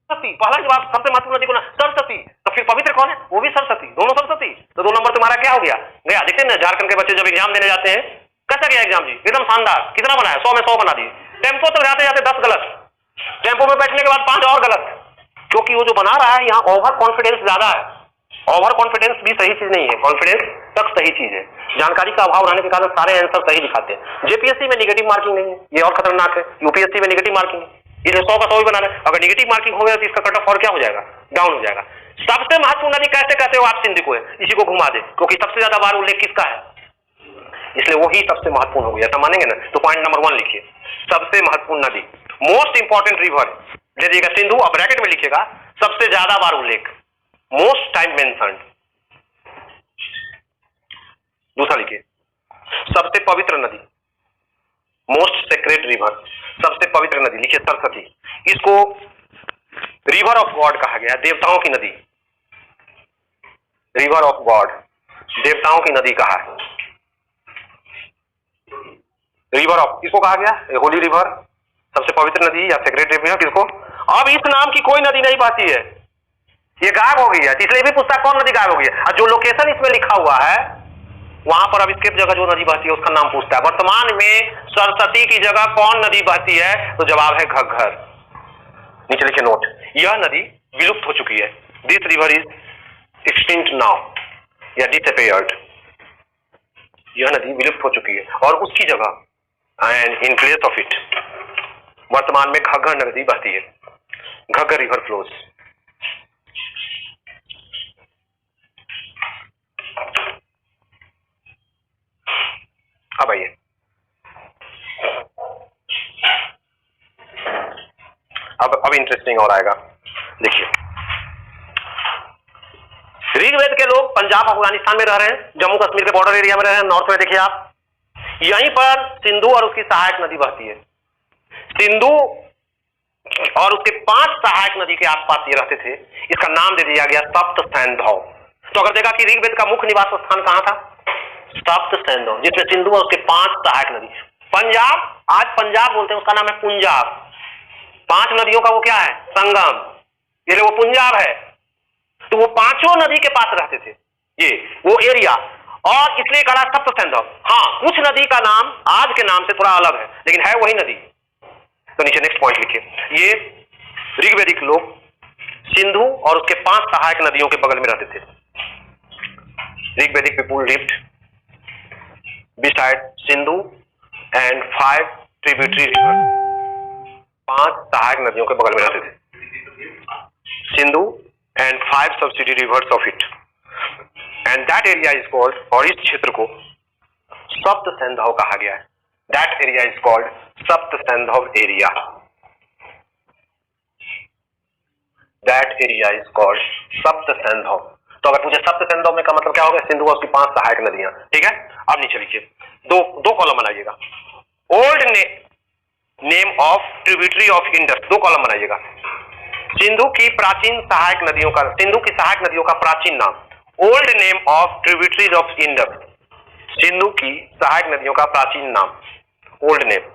सरस्वती, पहला जवाब सबसे महत्वपूर्ण नदी को ना सरस्वती, तो फिर पवित्र कौन है? वो भी सरस्वती, दोनों सरस्वती, तो 2 नंबर तुम्हारा क्या हो गया? गया। देखते हैं ना झारखंड के बच्चे जब एग्जाम देने जाते हैं, कैसा गया एग्जाम जी? एकदम शानदार, कितना बनाया? 100 में 100 बना दिए। टेम्पो तो जाते जाते 10 गलत, टेम्पो में बैठने के बाद 5 और गलत, क्योंकि वो जो बना रहा है यहाँ ओवर कॉन्फिडेंस ज्यादा है। ओवर कॉन्फिडेंस भी सही चीज नहीं है, कॉन्फिडेंस तक सही चीज है। जानकारी का अभाव रहने के कारण सारे आंसर सही दिखाते हैं। जेपीएससी में नेगेटिव मार्किंग नहीं है, ये और खतरनाक है। यूपीएससी में नेगेटिव मार्किंग है, इसलिए 100 का 100 ही बनाना है। अगर नेगेटिव मार्किंग हो गया तो इसका कट ऑफ और क्या हो जाएगा? डाउन हो जाएगा। सबसे महत्वपूर्ण नदी कैसे कहते हो आप? सिंधु को है, इसी को घुमा दे, क्योंकि सबसे ज्यादा बार उल्लेख किसका है? इसलिए वही सबसे महत्वपूर्ण हो गया, ऐसा मानेंगे ना? तो पॉइंट नंबर 1 लिखिए, सबसे महत्वपूर्ण नदी, मोस्ट इंपॉर्टेंट रिवर दे दिएगा सिंधु, अब ब्रैकेट में लिखिएगा सबसे ज्यादा बार उल्लेख, मोस्ट टाइम मेंशन्ड। दूसरा लिखिए सबसे पवित्र नदी, मोस्ट सेक्रेड रिवर, सबसे पवित्र नदी लिखिए सरस्वती। इसको रिवर ऑफ गॉड कहा गया, देवताओं की नदी, रिवर ऑफ गॉड, देवताओं की नदी कहा है। रिवर ऑफ किसको कहा गया? होली रिवर, सबसे पवित्र नदी या सेक्रेड रिवर किसको? अब इस नाम की कोई नदी नहीं बहती है, ये गायब हो गई है, इसलिए भी पूछता कौन नदी गायब हो गई है। और जो लोकेशन इसमें लिखा हुआ है वहां पर अब इसके जगह जो नदी बहती है उसका नाम पूछता है। वर्तमान में सरस्वती की जगह कौन नदी बहती है? तो जवाब है घग्गर। नीचे लिखे नोट, यह नदी विलुप्त हो चुकी है, this river is extinct now या डिसअपीयर्ड। यह नदी विलुप्त हो चुकी है और उसकी जगह and in place of it वर्तमान में घग्गर नदी बहती है, घग्गर रिवर फ्लोज। अब आइए अब इंटरेस्टिंग और आएगा। देखिए ऋग्वेद के लोग पंजाब अफगानिस्तान में रह रहे हैं, जम्मू कश्मीर के बॉर्डर एरिया में रह रहे हैं, नॉर्थ में देखिए आप, यहीं पर सिंधु और उसकी सहायक नदी बहती है। सिंधु और उसके 5 सहायक नदी के आसपास ये रहते थे, इसका नाम दे दिया गया सप्त सैंधव। तो अगर देखा कि ऋग्वेद का मुख्य निवास स्थान कहां था? सप्त सैंधव, जिसमें सिंधु और उसके 5 सहायक नदी। पंजाब, आज पंजाब बोलते हैं, उसका नाम है पुंजाब। 5 नदियों का वो क्या है? संगम, इसलिए वो पुंजाब है। तो वो 5 नदी के पास रहते थे, ये वो एरिया, और इसलिए कहा सप्त सैंधव। हाँ, कुछ नदी का नाम आज के नाम से थोड़ा अलग है, लेकिन है वही नदी। तो नीचे नेक्स्ट पॉइंट लिखिए, ये ऋग्वेदिक लोग सिंधु और उसके 5 सहायक नदियों के बगल में रहते थे। Rigvedic people lived beside Sindhu and 5 tributary river. 5 सहायक नदियों के बगल में रहते थे, Sindhu and 5 subsidy rivers of it, and that area is called, और इस क्षेत्र को सप्त सैंधव कहा गया है। That area is called Sapta Saindhav area. That area is called Sapta Saindhav. तो अगर पूछे सप्त सैंधव में का मतलब क्या होगा? सिंधु और उसकी 5 सहायक नदियां, ठीक है। अब नीचे लिखिए, दो कॉलम बनाइएगा, old name of tributary of Indus, 2 column बनाइएगा। सिंधु की प्राचीन सहायक नदियों का, सिंधु की सहायक नदियों का प्राचीन नाम, old name of tributaries of Indus, Sindhu की सहायक नदियों का प्राचीन नाम, ओल्ड नेम,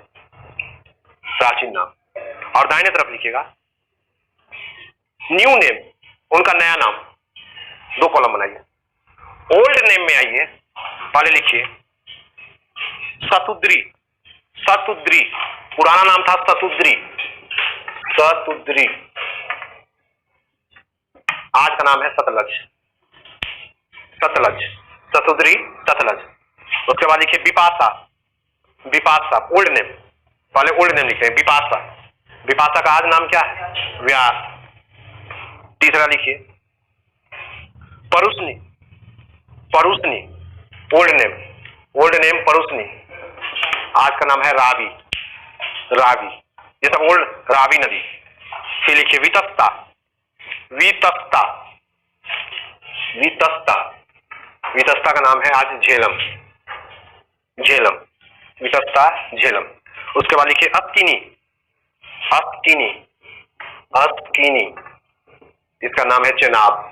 प्राचीन नाम। और दाहिने तरफ लिखिएगा न्यू नेम, उनका नया नाम। 2 कॉलम बनाइए। ओल्ड नेम में आइए, पहले लिखिए सतुद्री। सतुद्री पुराना नाम था सतुद्री, सतुद्री, आज का नाम है सतलज, सतलज, सतुद्री, सतलज। उसके बाद लिखिए बिपाशा, बिपाशा ओल्ड नेम, पहले ओल्ड नेम लिखे बिपाशा। बिपाशा का आज नाम क्या है? व्यास। तीसरा लिखिए Parushni, Parushni old name, old name Parushni, आज का नाम है रावी, रावी, ये सब ओल्ड, रावी नदी। फिर लिखिए वितस्ता, वितस्ता, वितस्ता, वितस्ता का नाम है आज झेलम, झेलम, वितस्ता, झेलम। उसके बाद लिखिए अस्किनी, अस्किनी, अस्किनी, इसका नाम है चेनाब,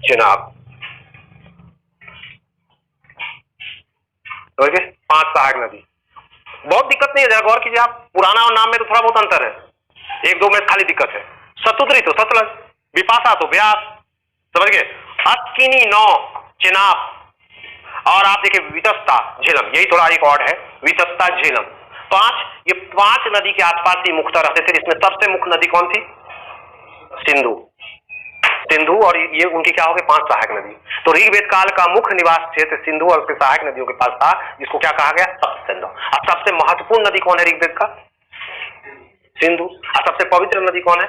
चेनाब। ओके, 5 सहायक नदी। बहुत दिक्कत नहीं है, जरा गौर कीजिए आप, पुराना और नाम में तो थोड़ा बहुत अंतर है। एक दो में खाली दिक्कत है। सतुद्री तो सतलज, विपाशा तो ब्यास, समझ गए। अस्किनी नौ चेनाब, और आप देखिए वितस्ता झेलम, यही थोड़ा एक और है, वितस्ता झेलम। 5, ये 5 नदी के आसपास ही मुख्यतः रहते थे। इसमें सबसे मुख्य नदी कौन थी? सिंधु, सिंधु, और ये उनकी क्या हो गई? 5 सहायक नदी। तो ऋग्वेद काल का मुख्य निवास क्षेत्र सिंधु और उसके सहायक नदियों के पास था, जिसको क्या कहा गया? सप्तसिंधु। और सबसे महत्वपूर्ण नदी कौन है ऋग्वेद का? सिंधु। और सबसे पवित्र नदी कौन है?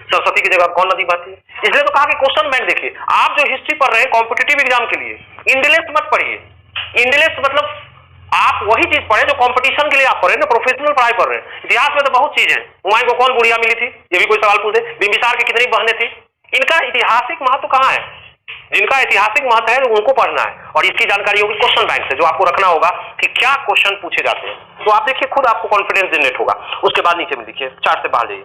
सरस्वती की जगह कौन नदी बहती है? इसलिए तो कहा कि क्वेश्चन बैंक देखिए, आप जो हिस्ट्री पढ़ रहे हैं कॉम्पिटिटिव एग्जाम के लिए, इंडिलेस मत पढ़िए। इंडिलेस मतलब आप वही चीज पढ़े जो कंपटीशन के लिए आप पढ़े ना, प्रोफेशनल पढ़ाई पढ़ रहे हैं। इतिहास में तो बहुत चीज है। हुमायूं को कौन गुड़िया मिली थी? ये भी कोई सवाल पूछे। बिंबिसार की कितनी बहनें थी? इनका ऐतिहासिक महत्व कहाँ है? जिनका ऐतिहासिक महत्व है उनको पढ़ना है, और इसकी जानकारी होगी क्वेश्चन बैंक से, जो आपको रखना होगा कि क्या क्वेश्चन पूछे जाते हैं। तो आप देखिए, खुद आपको कॉन्फिडेंस जनरेट होगा। उसके बाद नीचे में देखिए, चार्ट से बाहर जाइए।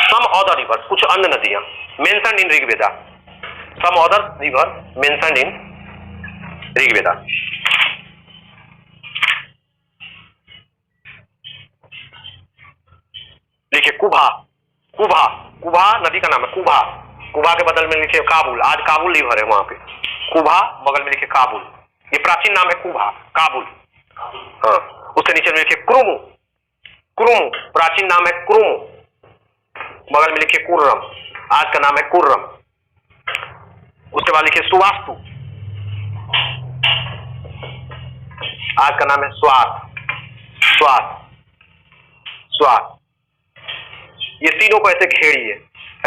सम अदर रिवर, कुछ अन्य नदियां mentioned in Rigveda. Some other river mentioned in Rigveda. देखिए कुभा, कुभा, कुभा नदी का नाम है। कुभा, कुभा के बदल में लिखे काबुल, आज काबुल रिवर है वहां पे। कुभा बगल में लिखे काबुल, ये प्राचीन नाम है कुभा, काबुल। हाँ, उसके नीचे में लिखे क्रुमु, क्रुमु प्राचीन नाम है क्रुमु, बगल में लिखे कुर्रम, आज का नाम है कुर्रम। उसके बाद लिखे सुवास्तु, आज का नाम है स्वात, स्वात, स्वात। ये तीनों को ऐसे घेरिए,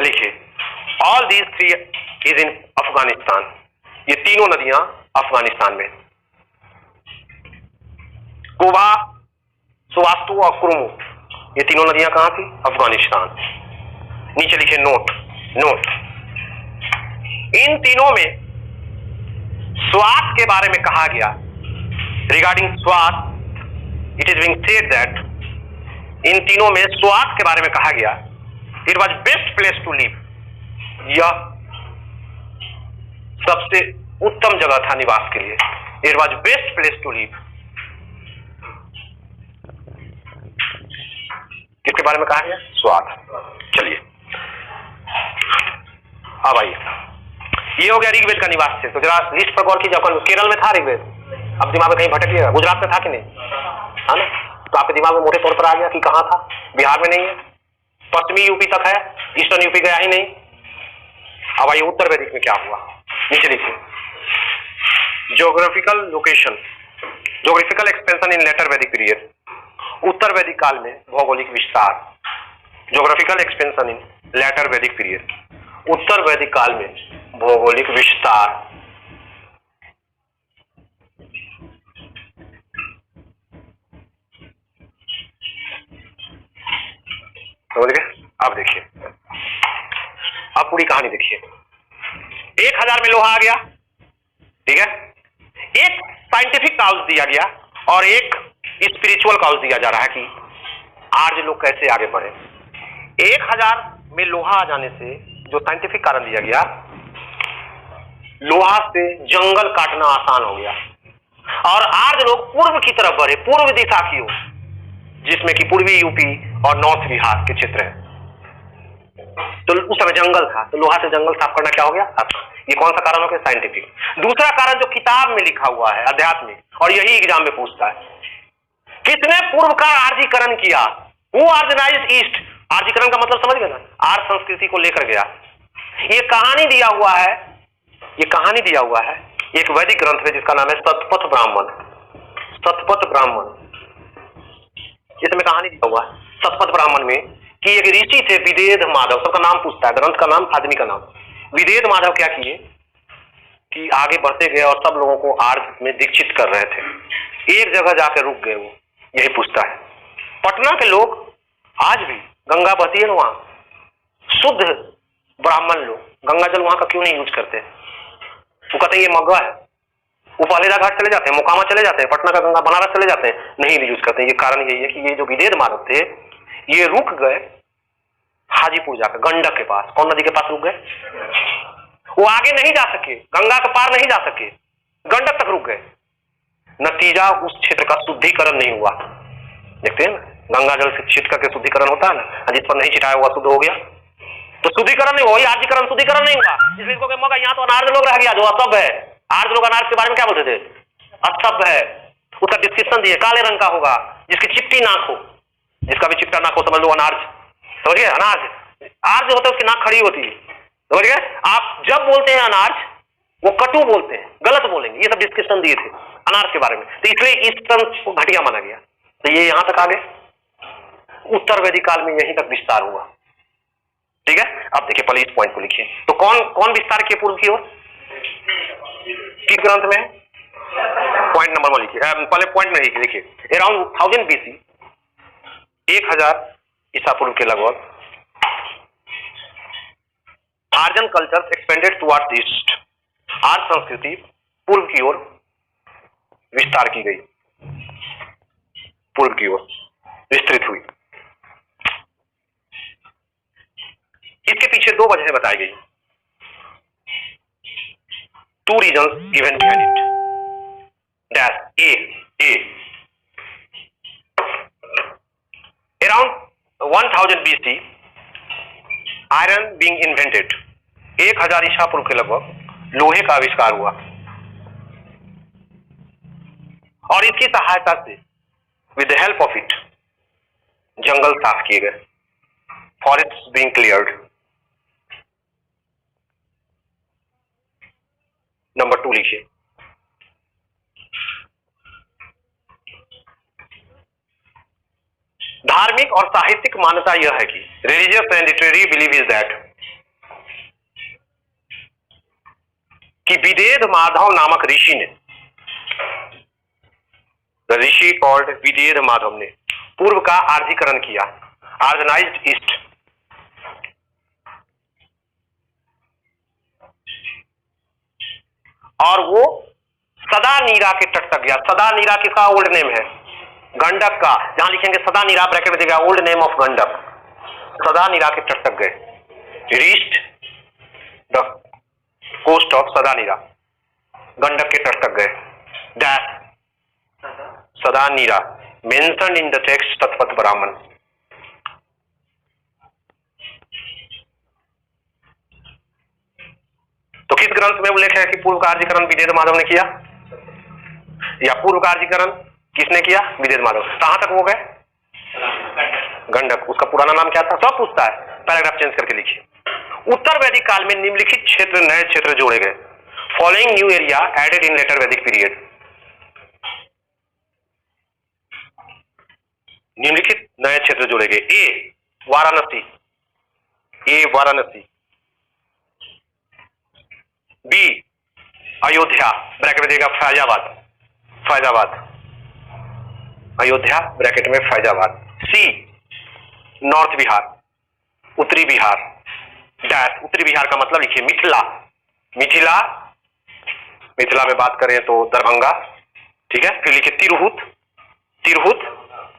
लिखिए all these 3 is in Afghanistan. ये तीनों नदियां अफगानिस्तान में, कुबा, सुवास्तु और कुर्मु, ये तीनों नदियां कहां थी? अफगानिस्तान। नीचे लिखे नोट, नोट, इन तीनों में स्वात के बारे में कहा गया। Regarding Swat, it is being said that, इन तीनों में स्वात के बारे में कहा गया, it was best place to live, यह सबसे उत्तम जगह था निवास के लिए। It was best place to live, किसके बारे में कहा गया? स्वात। चलिए अब आइए, ये हो गया ऋग्वेद का निवास क्षेत्र। तो जरा लिस्ट पर गौर कीजिए। केरल में था ऋग्वेद, अब दिमाग में कहीं भटकिएगा, गुजरात में था कि नहीं? है ना? तो आपके दिमाग में मोटे तौर पर आ गया कि कहां था। बिहार में नहीं है, पश्चिमी यूपी तक है, ईस्टर्न यूपी गया ही नहीं। अब आइए उत्तर वैदिक में क्या हुआ, नीचे देखिए। Geographical location, geographical expansion in later Vedic period. उत्तर वैदिक काल में भौगोलिक विस्तार, geographical expansion in later Vedic period. उत्तर वैदिक काल में भौगोलिक विस्तार। समझ गए? अब देखिए, अब पूरी कहानी देखिए। 1000 में लोहा आ गया, ठीक है। एक साइंटिफिक काउज दिया गया और एक स्पिरिचुअल काउज दिया जा रहा है कि आर्य लोग कैसे आगे बढ़े। 1000 में लोहा आ जाने से जो साइंटिफिक कारण दिया गया, लोहा से जंगल काटना आसान हो गया और आर्य लोग पूर्व की तरफ बढ़े, पूर्व दिशा की ओर, जिसमें कि पूर्वी यूपी और नॉर्थ बिहार के क्षेत्र है। तो उस समय जंगल था, तो लोहा से जंगल साफ करना क्या हो गया? ये कौन सा कारण हो गया? साइंटिफिक। दूसरा कारण जो किताब में लिखा हुआ है, अध्यात्म, और यही एग्जाम में पूछता है, किसने पूर्व का आर्जीकरण किया? वो आर्गनाइज ईस्ट। आर्जीकरण का मतलब समझ गए ना? आर्य संस्कृति को लेकर गया। ये कहानी दिया हुआ है, ये कहानी दिया हुआ है एक वैदिक ग्रंथ में जिसका नाम है शतपथ ब्राह्मण। शतपथ ब्राह्मण, इसमें कहानी दिया हुआ है शतपथ ब्राह्मण में कि एक ऋषि थे विदेध माधव। सबका नाम पूछता है, ग्रंथ का नाम, आदमी का नाम। विदेध माधव क्या किए कि आगे बढ़ते गए और सब लोगों को आर्य में दीक्षित कर रहे थे। एक जगह जाकर रुक गए वो, यही पूछता है। पटना के लोग आज भी, गंगा बहती है ना वहां, शुद्ध ब्राह्मण लोग गंगा जल वहां का क्यों नहीं यूज करते? वो कहते हैं ये मग्गा है। वो पालेरा घाट चले जाते हैं, मोकामा चले जाते हैं, पटना का गंगा, बनारस चले जाते हैं, नहीं यूज करते। ये कारण यही है कि ये जो विदेध माधव थे, ये रुक गए हाजीपुर जाकर, गंडक के पास। कौन नदी के पास रुक गए? वो आगे नहीं जा सके, गंगा के पार नहीं जा सके, गंडक तक रुक गए। नतीजा उस क्षेत्र का शुद्धिकरण नहीं हुआ। देखते हैं ना, गंगा जल से छीट करके शुद्धिकरण होता है ना, जिस पर नहीं छिटाया हुआ शुद्ध हो गया, तो शुद्धिकरण नहीं हुआ, आर्जीकरण शुद्धिकरण नहीं हुआ। इसलिए इसको मौका यहाँ तो अनार्य लोग रह गया जो असभ्य है। आर्य लोग अनार्य के बारे में क्या बोलते थे? असभ्य है। उसका डिस्क्रिप्शन दिए, काले रंग का होगा, जिसकी चिपटी नाक हो, जिसका भी चिपटा नाक हो समझ लो अनार्य, समझ गए? अनार्य आर्य होता है उसकी नाक खड़ी होती है, समझ गए? आप जब बोलते हैं अनार्य वो कटु बोलते हैं, गलत बोलेंगे। ये सब डिस्क्रिप्शन दिए थे अनार्य के बारे में, तो इसलिए इस टर्म को घटिया माना गया। तो ये यहां तक आ गए। उत्तर वैदिक काल में यहीं तक विस्तार हुआ। ठीक है, अब देखिए पहले इस पॉइंट को लिखिए। तो कौन कौन विस्तार किए पूर्व की ओर? किस ग्रंथ में? पॉइंट नंबर 1 लिखिए, पहले पॉइंट में लिखिए। अराउंड 1000 BC, 1000 ईसा पूर्व के लगभग, Aryan culture expanded towards east. आर्य संस्कृति पूर्व की ओर विस्तार की गई, पूर्व की ओर विस्तृत हुई। इसके पीछे 2 वजहें बताई गई। 2 reasons given behind it. Dash A. Around 1000 BC, iron being invented. 1000 ईसा पूर्व के लगभग लोहे का आविष्कार हुआ और इसकी सहायता से with the help of it जंगल साफ किए गए, फॉरेस्ट बीइंग क्लियर्ड। नंबर 2 लिखिए। धार्मिक और साहित्यिक मान्यता यह है कि religious and literary believe is that कि विदेध माधव नामक ऋषि ने, द ऋषि कॉल्ड विदेध माधव ने पूर्व का आर्जीकरण किया, आर्जनाइज्ड ईस्ट। और वो सदा नीरा के तट तक गया। सदा नीरा किसका ओल्ड नेम है? गंडक का। जहां लिखेंगे सदा नीरा ब्रैकेट में देगा ओल्ड नेम ऑफ गंडक। सदा नीरा के तट तक गए, रीच्ड द कोस्ट ऑफ सदा नीरा, गंडक के तट तक गए। डैश सदा नीरा मेंशन्ड इन द टेक्स्ट तत्पथ ब्राह्मण। तो किस ग्रंथ में उल्लेख है कि पूर्व का आर्जीकरण विदेध माधव ने किया, या पूर्व का आर्जीकरण किसने किया? विदेध माधव। कहां तक हो गए? गंडक। उसका पुराना नाम क्या था? सब पूछता है, पैराग्राफ चेंज करके लिखिए। उत्तर वैदिक काल में निम्नलिखित क्षेत्र, नए क्षेत्र जोड़े गए। Following new area added in later Vedic period. निम्नलिखित नए क्षेत्र जोड़े गए। A Varanasi, B Ayodhya bracket में देगा फैजाबाद, अयोध्या ब्रैकेट में फैजाबाद। सी नॉर्थ बिहार, उत्तरी बिहार। डैश उत्तरी बिहार का मतलब लिखिए मिथिला में बात करें तो दरभंगा। ठीक है, फिर लिखिए तिरहुत,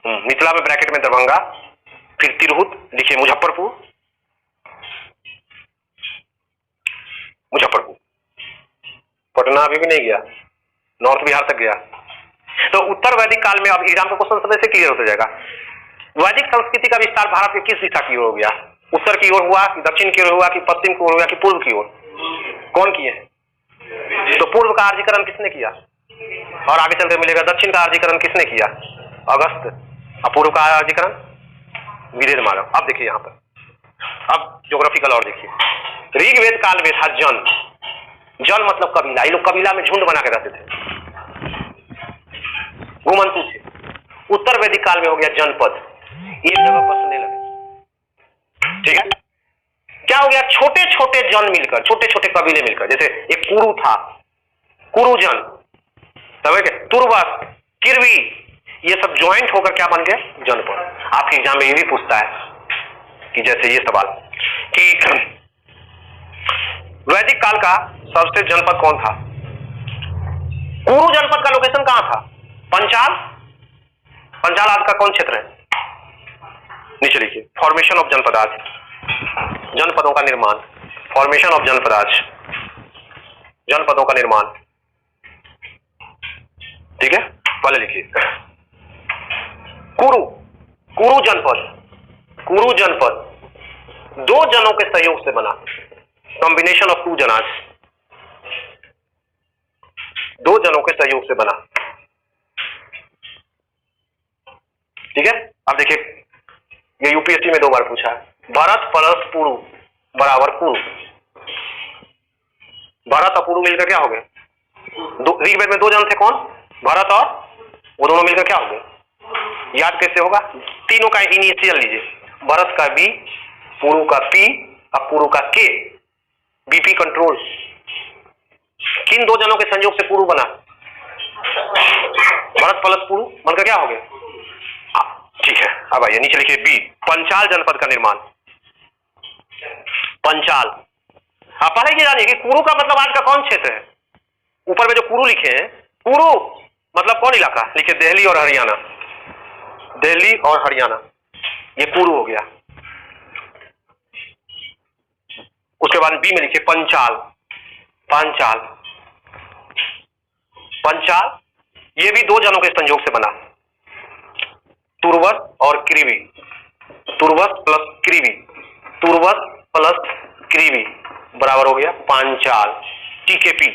मिथिला में ब्रैकेट में दरभंगा, फिर तिरहुत लिखिए मुजफ्फरपुर, पटना अभी भी नहीं गया, नॉर्थ बिहार तक गया। तो उत्तर वैदिक काल में, अब एग्जाम का क्वेश्चन समय से क्लियर होता जाएगा, वैदिक संस्कृति का विस्तार भारत के किस दिशा की ओर हो गया? उत्तर की ओर हुआ कि दक्षिण की ओर हुआ कि पश्चिम की ओर हुआ कि पूर्व की ओर? कौन किए? तो पूर्व का आर्जीकरण किसने किया? और आगे चलते मिलेगा दक्षिण का आर्जीकरण किसने किया? अगस्त। और पूर्व का आर्जीकरण विदेध माधव। अब देखिए यहां पर, अब ज्योग्राफिकल और देखिए, ऋग्वेद काल में था जन मतलब कबीला। ये लोग कबीला में झुंड बना के रहते थे, घुमंतु थे। उत्तर वैदिक काल में हो गया जनपद, एक जगह बसने लगे। ठीक है, क्या हो गया? छोटे छोटे जन मिलकर, छोटे छोटे कबीले मिलकर, जैसे एक कुरु था, कुरुजन, समझ गए, तुर्वस, किरवी, ये सब ज्वाइंट होकर क्या बन गए? जनपद। आपके एग्जाम में ये भी पूछता है कि जैसे ये सवाल कि वैदिक काल का सबसे जनपद कौन था? कुरु जनपद का लोकेशन कहां था? पंचाल आज का कौन क्षेत्र है? नीचे लिखिए फॉर्मेशन ऑफ जनपदाज, जनपदों का निर्माण, फॉर्मेशन ऑफ जनपदाज, जनपदों का निर्माण। ठीक है, पहले लिखिए कुरु जनपद दो जनों के सहयोग से बना, कॉम्बिनेशन ऑफ टू जनाज, दो जनों के सहयोग से बना। ठीक है, अब देखिए ये यूपीएससी में 2 बार पूछा है। भरत प्लस पुरु बराबर कुरु। भरत और पुरु मिलकर क्या हो गए? ऋग्वेद में 2 जन थे, कौन? भरत और वो दोनों मिलकर क्या हो गए? याद कैसे होगा? तीनों का इनिशियल लीजिए, भरत का बी, पुरु का पी और पुरु का के, बीपी कंट्रोल। किन 2 जनों के संयोग से पुरु बना? भरत प्लस पुरु बनकर क्या हो गया? ठीक है, अब आइए नीचे लिखिए बी, पंचाल जनपद का निर्माण। पंचाल, आप पहले ये जानिए कि कुरु का मतलब आज का कौन क्षेत्र है? ऊपर में जो कुरु लिखे हैं, कुरु मतलब कौन इलाका? लिखिए दिल्ली और हरियाणा, दिल्ली और हरियाणा, ये कुरु हो गया। उसके बाद बी में लिखिए पंचाल। पंचाल, पंचाल ये भी 2 जनों के संयोग से बना, तुर्वस और क्रीवी। तुर्वस प्लस क्रीवी, तुर्वस प्लस क्रीवी बराबर हो गया पांचाल, टीकेपी।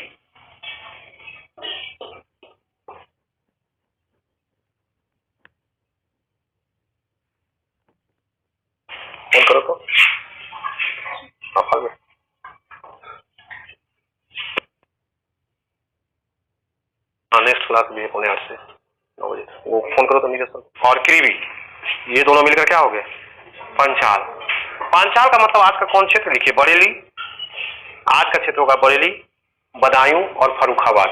फोन करो तो आप आगे। नेक्स्ट क्लास भी है 8:45 से 9 बजे, वो फोन करो तो नीचे और क्रीवी, ये दोनों मिलकर क्या हो गए? पंचाल। पांचाल का मतलब आज का कौन क्षेत्र? लिखिए बरेली, आज का क्षेत्र होगा बरेली, बदायूं और फर्रुखाबाद।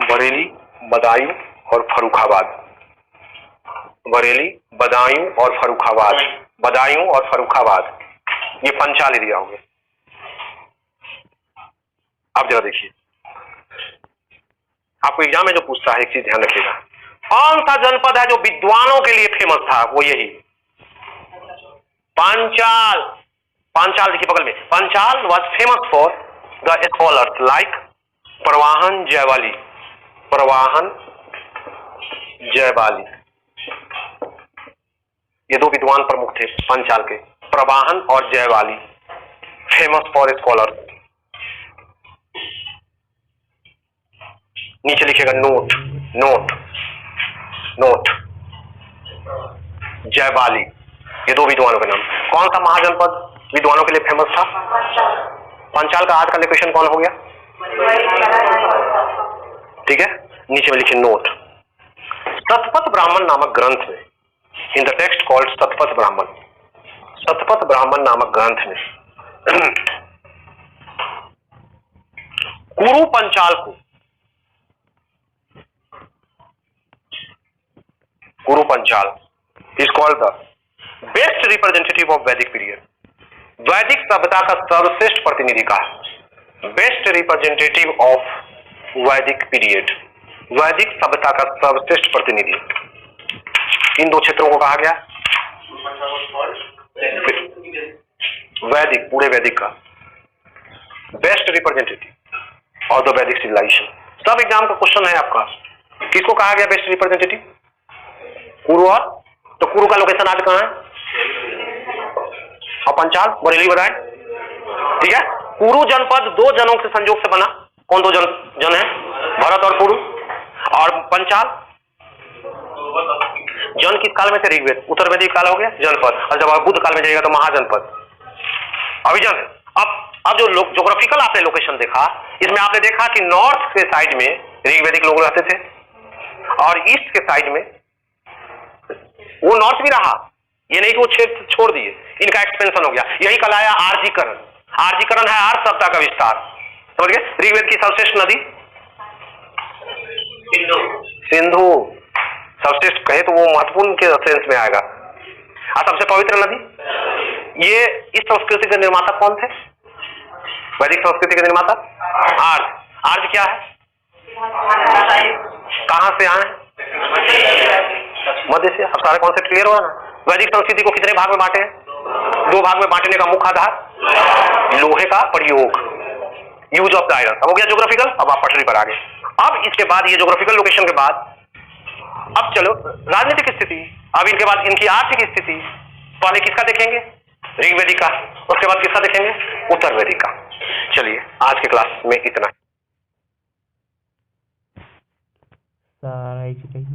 बरेली, बदायूं और फर्रुखाबाद, बरेली, बदायूं और फर्रुखाबाद, बदायूं और फर्रुखाबाद, ये पंचाल एरिया हो गया। अब जरा देखिए, आपको एग्जाम में जो पूछता है एक चीज ध्यान रखिएगा, कौन सा जनपद है जो विद्वानों के लिए फेमस था? वो यही पांचाल। पांचाल देखिए बगल में, Panchal was famous for the scholars like Pravahan Jaivali. Pravahan Jaivali, ये 2 विद्वान प्रमुख थे पांचाल के, प्रवाहन और जयवाली, फेमस फॉर स्कॉलर्स। नीचे लिखेगा नोट, नोट, नोट, जयवाली, ये 2 विद्वानों के नाम। कौन सा महाजनपद विद्वानों के लिए फेमस था? पंचाल का आज का लोकेशन कौन हो गया? ठीक है, नीचे में लिखिए नोट। शतपथ ब्राह्मण नामक ग्रंथ में, in the text called Shatapatha Brahmana, Shatapatha Brahmana नामक ग्रंथ में कुरु पंचाल को, Kuru Panchal is called the best representative of Vedic period. वैदिक सभ्यता का सर्वश्रेष्ठ प्रतिनिधि का, best representative of Vedic period, वैदिक सभ्यता का सर्वश्रेष्ठ प्रतिनिधि। इन 2 क्षेत्रों को कहा गया वैदिक, पूरे वैदिक का बेस्ट रिप्रेजेंटेटिव ऑफ द वैदिक सिविलाइजेशन। सब एग्जाम का क्वेश्चन है आपका, किसको कहा गया बेस्ट रिप्रेजेंटेटिव? कुरु। और तो कुरु का लोकेशन आज कहां है? और पंचाल बरेली बताए। ठीक है, कुरु जनपद 2 जनों से संयोग से बना। कौन 2 जन है? भरत और कुरु। और पंचाल जन किस काल में थे? ऋग्वेद, उत्तर वैदिक काल हो गया जनपद, और जब बुद्ध काल में जाएगा तो महाजनपद। अभी जन अब जो ज्योग्राफिकल आपने लोकेशन देखा, इसमें आपने देखा कि नॉर्थ के साइड में ऋग्वेदिक लोग रहते थे और ईस्ट के साइड में वो नॉर्थ भी रहा, ये नहीं कि वो क्षेत्र छोड़ दिए, इनका एक्सपेंशन हो गया। यही कहलाया आर्जीकरण। आर्जीकरण है आर्य सभ्यता का विस्तार, समझ गए? ऋग्वेद की सर्वश्रेष्ठ नदी सिंधु, सर्वश्रेष्ठ कहे तो वो महत्वपूर्ण के सेंस में आएगा। और सबसे पवित्र नदी, ये इस संस्कृति के निर्माता कौन थे? वैदिक संस्कृति के निर्माता आर्य। आर्य क्या है? कहां से आए? मध्य से। अब सारे कॉन्सेप्ट क्लियर हो रहा ना? वैदिक संस्कृति को कितने भाग में बांटे हैं? 2 भाग में बांटने का मुख्य आधार लोहे का प्रयोग, यूज ऑफ द आयरन। अब हो गया ज्योग्राफिकल। अब आप पटरी पर आ गए। अब इसके बाद ये ज्योग्राफिकल लोकेशन के बाद अब चलो राजनीतिक स्थिति। अब इनके बाद इनकी आर्थिक स्थिति। पहले किसका देखेंगे? ऋग्वेदिक का। उसके बाद किसका देखेंगे? उत्तर वैदिक का। चलिए आज के क्लास में इतना। सारा एक ही